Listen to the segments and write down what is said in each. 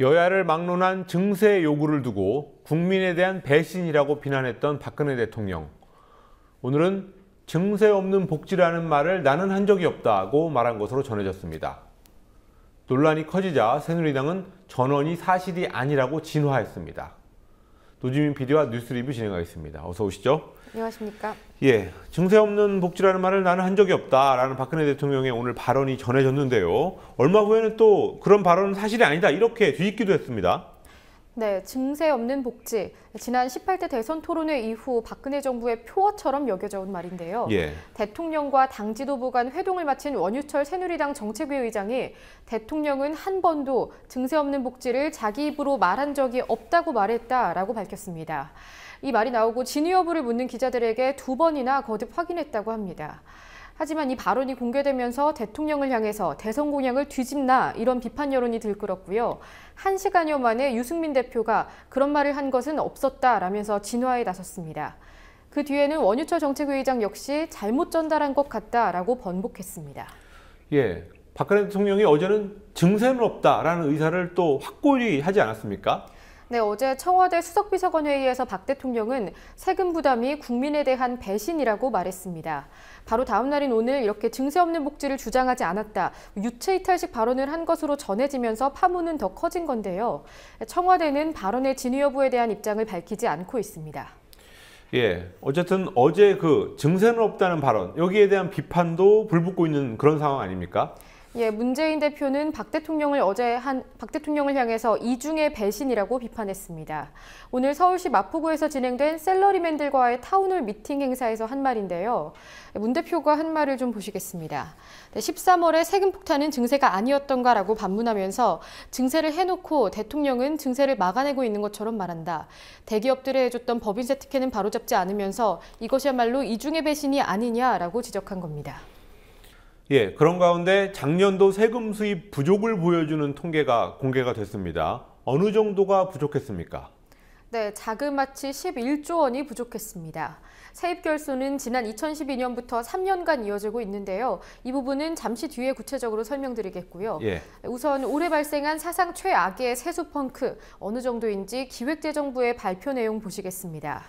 여야를 막론한 증세 요구를 두고 국민에 대한 배신이라고 비난했던 박근혜 대통령. 오늘은 증세 없는 복지라는 말을 나는 한 적이 없다고 말한 것으로 전해졌습니다. 논란이 커지자 새누리당은 전원이 사실이 아니라고 진화했습니다. 노지민 PD와 뉴스리뷰 진행하겠습니다. 어서 오시죠. 안녕하십니까. 예, 증세 없는 복지라는 말을 나는 한 적이 없다라는 박근혜 대통령의 오늘 발언이 전해졌는데요. 얼마 후에는 또 그런 발언은 사실이 아니다 이렇게 뒤집기도 했습니다. 네, 증세 없는 복지. 지난 18대 대선 토론회 이후 박근혜 정부의 표어처럼 여겨져 온 말인데요. 예. 대통령과 당 지도부 간 회동을 마친 원유철 새누리당 정책위 의장이 대통령은 한 번도 증세 없는 복지를 자기 입으로 말한 적이 없다고 말했다라고 밝혔습니다. 이 말이 나오고 진위 여부를 묻는 기자들에게 2번이나 거듭 확인했다고 합니다. 하지만 이 발언이 공개되면서 대통령을 향해서 대선 공약을 뒤집나 이런 비판 여론이 들끓었고요. 1시간여 만에 유승민 대표가 그런 말을 한 것은 없었다라면서 진화에 나섰습니다. 그 뒤에는 원유철 정책위의장 역시 잘못 전달한 것 같다라고 번복했습니다. 예, 박근혜 대통령이 어제는 증세는 없다라는 의사를 또 확고히 하지 않았습니까? 네, 어제 청와대 수석비서관회의에서 박 대통령은 세금 부담이 국민에 대한 배신이라고 말했습니다. 바로 다음 날인 오늘 이렇게 증세 없는 복지를 주장하지 않았다, 유체이탈식 발언을 한 것으로 전해지면서 파문은 더 커진 건데요. 청와대는 발언의 진위 여부에 대한 입장을 밝히지 않고 있습니다. 예, 어쨌든 어제 그 증세는 없다는 발언, 여기에 대한 비판도 불붙고 있는 그런 상황 아닙니까? 예, 문재인 대표는 박 대통령을 박 대통령을 향해서 이중의 배신이라고 비판했습니다. 오늘 서울시 마포구에서 진행된 셀러리맨들과의 타운홀 미팅 행사에서 한 말인데요. 문 대표가 한 말을 좀 보시겠습니다. 13월에 세금 폭탄은 증세가 아니었던가라고 반문하면서 증세를 해놓고 대통령은 증세를 막아내고 있는 것처럼 말한다. 대기업들에 해줬던 법인세 특혜는 바로잡지 않으면서 이것이야말로 이중의 배신이 아니냐라고 지적한 겁니다. 예, 그런 가운데 작년도 세금 수입 부족을 보여주는 통계가 공개가 됐습니다. 어느 정도가 부족했습니까? 네, 자그마치 11조 원이 부족했습니다. 세입 결손은 지난 2012년부터 3년간 이어지고 있는데요. 이 부분은 잠시 뒤에 구체적으로 설명드리겠고요. 예. 우선 올해 발생한 사상 최악의 세수 펑크, 어느 정도인지 기획재정부의 발표 내용 보시겠습니다.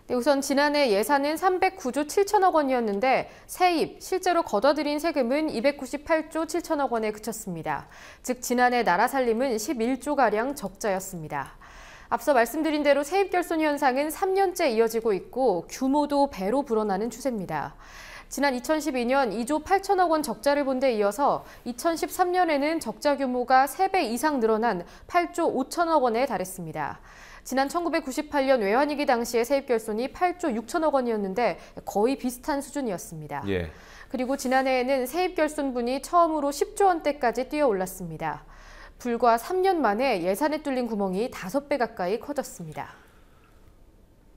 네, 우선 지난해 예산은 309조 7천억 원이었는데 세입, 실제로 걷어들인 세금은 298조 7천억 원에 그쳤습니다. 즉 지난해 나라 살림은 11조가량 적자였습니다. 앞서 말씀드린 대로 세입 결손 현상은 3년째 이어지고 있고 규모도 배로 불어나는 추세입니다. 지난 2012년 2조 8천억 원 적자를 본 데 이어서 2013년에는 적자 규모가 3배 이상 늘어난 8조 5천억 원에 달했습니다. 지난 1998년 외환위기 당시의 세입 결손이 8조 6천억 원이었는데 거의 비슷한 수준이었습니다. 예. 그리고 지난해에는 세입 결손분이 처음으로 10조 원대까지 뛰어올랐습니다. 불과 3년 만에 예산에 뚫린 구멍이 5배 가까이 커졌습니다.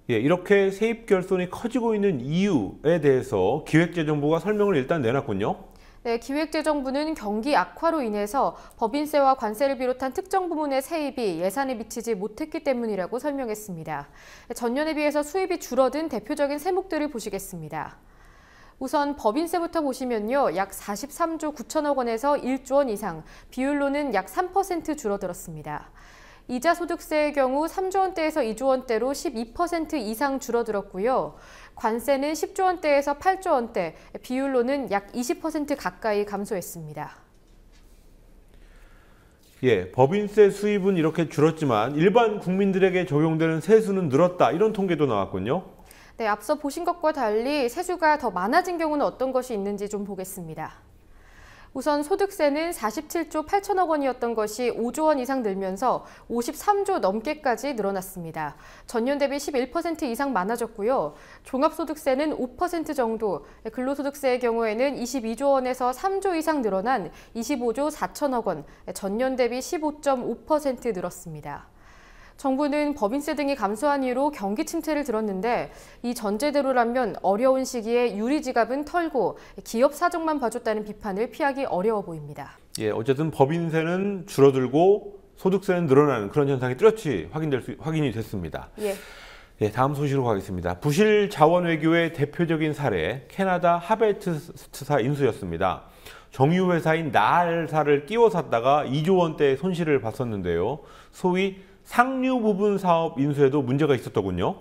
예, 이렇게 세입 결손이 커지고 있는 이유에 대해서 기획재정부가 설명을 일단 내놨군요. 네, 기획재정부는 경기 악화로 인해서 법인세와 관세를 비롯한 특정 부문의 세입이 예산에 미치지 못했기 때문이라고 설명했습니다. 전년에 비해서 수입이 줄어든 대표적인 세목들을 보시겠습니다. 우선 법인세부터 보시면요. 약 43조 9천억 원에서 1조 원 이상, 비율로는 약 3% 줄어들었습니다. 이자 소득세의 경우 3조 원대에서 2조 원대로 12% 이상 줄어들었고요. 관세는 10조 원대에서 8조 원대, 비율로는 약 20% 가까이 감소했습니다. 예, 법인세 수입은 이렇게 줄었지만 일반 국민들에게 적용되는 세수는 늘었다. 이런 통계도 나왔군요. 네, 앞서 보신 것과 달리 세수가 더 많아진 경우는 어떤 것이 있는지 좀 보겠습니다. 우선 소득세는 47조 8천억 원이었던 것이 5조 원 이상 늘면서 53조 넘게까지 늘어났습니다. 전년 대비 11% 이상 많아졌고요. 종합소득세는 5% 정도, 근로소득세의 경우에는 22조 원에서 3조 이상 늘어난 25조 4천억 원, 전년 대비 15.5% 늘었습니다. 정부는 법인세 등이 감소한 이유로 경기 침체를 들었는데 이 전제대로라면 어려운 시기에 유리지갑은 털고 기업 사정만 봐줬다는 비판을 피하기 어려워 보입니다. 예, 어쨌든 법인세는 줄어들고 소득세는 늘어나는 그런 현상이 뚜렷이 확인이 됐습니다. 예. 예, 다음 소식으로 가겠습니다. 부실 자원 외교의 대표적인 사례, 캐나다 하베스트사 인수였습니다. 정유 회사인 나알사를 끼워 샀다가 2조 원대의 손실을 봤었는데요. 소위 상류 부분 사업 인수에도 문제가 있었더군요.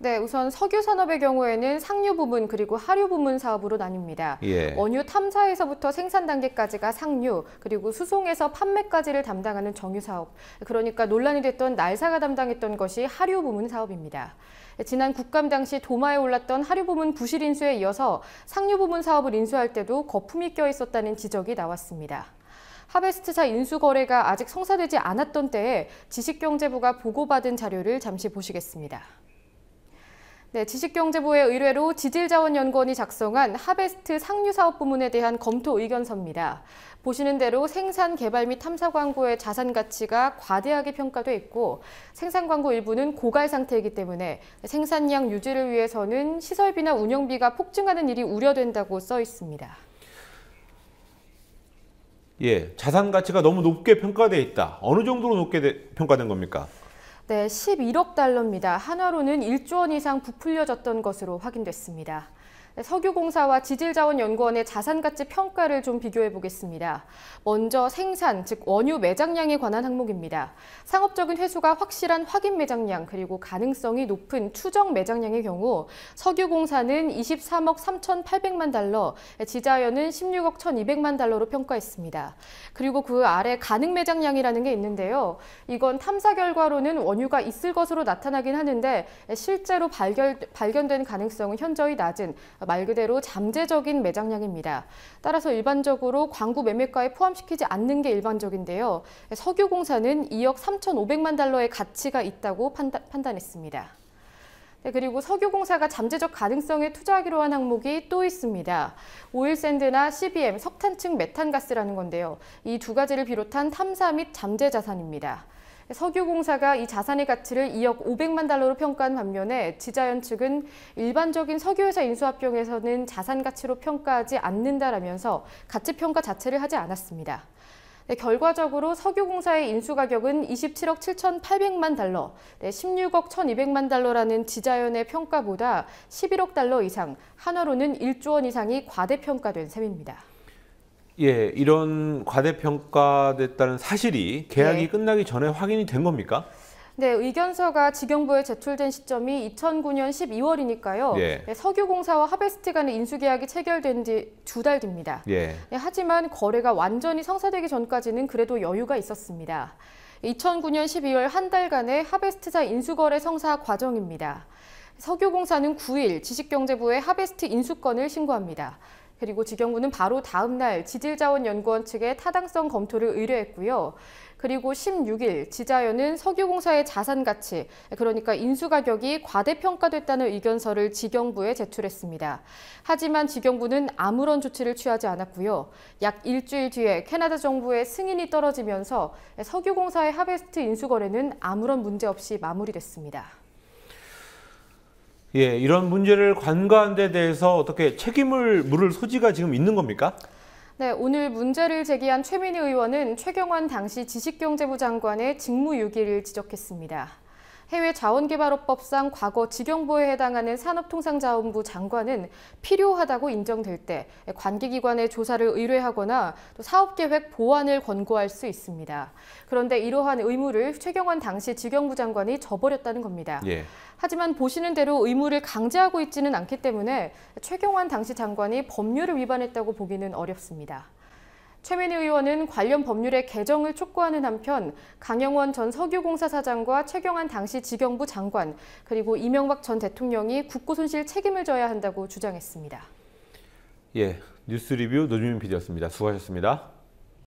네, 우선 석유 산업의 경우에는 상류 부문 그리고 하류 부문 사업으로 나뉩니다. 예. 원유 탐사에서부터 생산 단계까지가 상류, 그리고 수송에서 판매까지를 담당하는 정유 사업. 그러니까 논란이 됐던 날사가 담당했던 것이 하류 부문 사업입니다. 지난 국감 당시 도마에 올랐던 하류 부문 부실 인수에 이어서 상류 부문 사업을 인수할 때도 거품이 껴 있었다는 지적이 나왔습니다. 하베스트사 인수 거래가 아직 성사되지 않았던 때에 지식경제부가 보고받은 자료를 잠시 보시겠습니다. 네, 지식경제부의 의뢰로 지질자원연구원이 작성한 하베스트 상류사업 부문에 대한 검토 의견서입니다. 보시는 대로 생산, 개발 및 탐사 광고의 자산 가치가 과대하게 평가돼 있고 생산 광고 일부는 고갈 상태이기 때문에 생산량 유지를 위해서는 시설비나 운영비가 폭증하는 일이 우려된다고 써 있습니다. 예, 자산 가치가 너무 높게 평가돼 있다. 어느 정도로 높게 평가된 겁니까? 네, 11억 달러입니다. 한화로는 1조 원 이상 부풀려졌던 것으로 확인됐습니다. 석유공사와 지질자원연구원의 자산가치 평가를 좀 비교해 보겠습니다. 먼저 생산, 즉 원유 매장량에 관한 항목입니다. 상업적인 회수가 확실한 확인 매장량, 그리고 가능성이 높은 추정 매장량의 경우 석유공사는 23억 3,800만 달러, 지자연은 16억 1,200만 달러로 평가했습니다. 그리고 그 아래 가능 매장량이라는 게 있는데요. 이건 탐사 결과로는 원유가 있을 것으로 나타나긴 하는데 실제로 발견된 가능성은 현저히 낮은 말 그대로 잠재적인 매장량입니다. 따라서 일반적으로 광구 매매가에 포함시키지 않는 게 일반적인데요. 석유공사는 2억 3,500만 달러의 가치가 있다고 판단했습니다. 네, 그리고 석유공사가 잠재적 가능성에 투자하기로 한 항목이 또 있습니다. 오일샌드나 CBM, 석탄층 메탄가스라는 건데요. 이 두 가지를 비롯한 탐사 및 잠재 자산입니다. 석유공사가 이 자산의 가치를 2억 500만 달러로 평가한 반면에 지자연 측은 일반적인 석유회사 인수합병에서는 자산 가치로 평가하지 않는다라면서 가치 평가 자체를 하지 않았습니다. 네, 결과적으로 석유공사의 인수 가격은 27억 7,800만 달러, 16억 1,200만 달러라는 지자연의 평가보다 11억 달러 이상, 한화로는 1조 원 이상이 과대평가된 셈입니다. 예, 이런 과대평가됐다는 사실이 계약이 네. 끝나기 전에 확인이 된 겁니까? 네, 의견서가 지경부에 제출된 시점이 2009년 12월이니까요. 예. 네, 석유공사와 하베스트 간의 인수계약이 체결된 지 2달 뒤입니다. 예. 네, 하지만 거래가 완전히 성사되기 전까지는 그래도 여유가 있었습니다. 2009년 12월 한 달간의 하베스트사 인수거래 성사 과정입니다. 석유공사는 9일 지식경제부에 하베스트 인수건을 신고합니다. 그리고 지경부는 바로 다음 날 지질자원연구원 측에 타당성 검토를 의뢰했고요. 그리고 16일 지자연은 석유공사의 자산 가치, 그러니까 인수 가격이 과대평가됐다는 의견서를 지경부에 제출했습니다. 하지만 지경부는 아무런 조치를 취하지 않았고요. 약 일주일 뒤에 캐나다 정부의 승인이 떨어지면서 석유공사의 하베스트 인수 거래는 아무런 문제 없이 마무리됐습니다. 예, 이런 문제를 관가한 데 대해서 어떻게 책임을 물을 소지가 지금 있는 겁니까? 네, 오늘 문제를 제기한 최민희 의원은 최경환 당시 지식경제부 장관의 직무유기를 지적했습니다. 해외자원개발업법상 과거 지경부에 해당하는 산업통상자원부 장관은 필요하다고 인정될 때 관계기관의 조사를 의뢰하거나 또 사업계획 보완을 권고할 수 있습니다. 그런데 이러한 의무를 최경환 당시 지경부 장관이 저버렸다는 겁니다. 예. 하지만 보시는 대로 의무를 강제하고 있지는 않기 때문에 최경환 당시 장관이 법률을 위반했다고 보기는 어렵습니다. 최민희 의원은 관련 법률의 개정을 촉구하는 한편 강영원 전 석유공사 사장과 최경환 당시 지경부 장관 그리고 이명박 전 대통령이 국고손실 책임을 져야 한다고 주장했습니다. 예, 뉴스 리뷰 노주민 PD였습니다. 수고하셨습니다.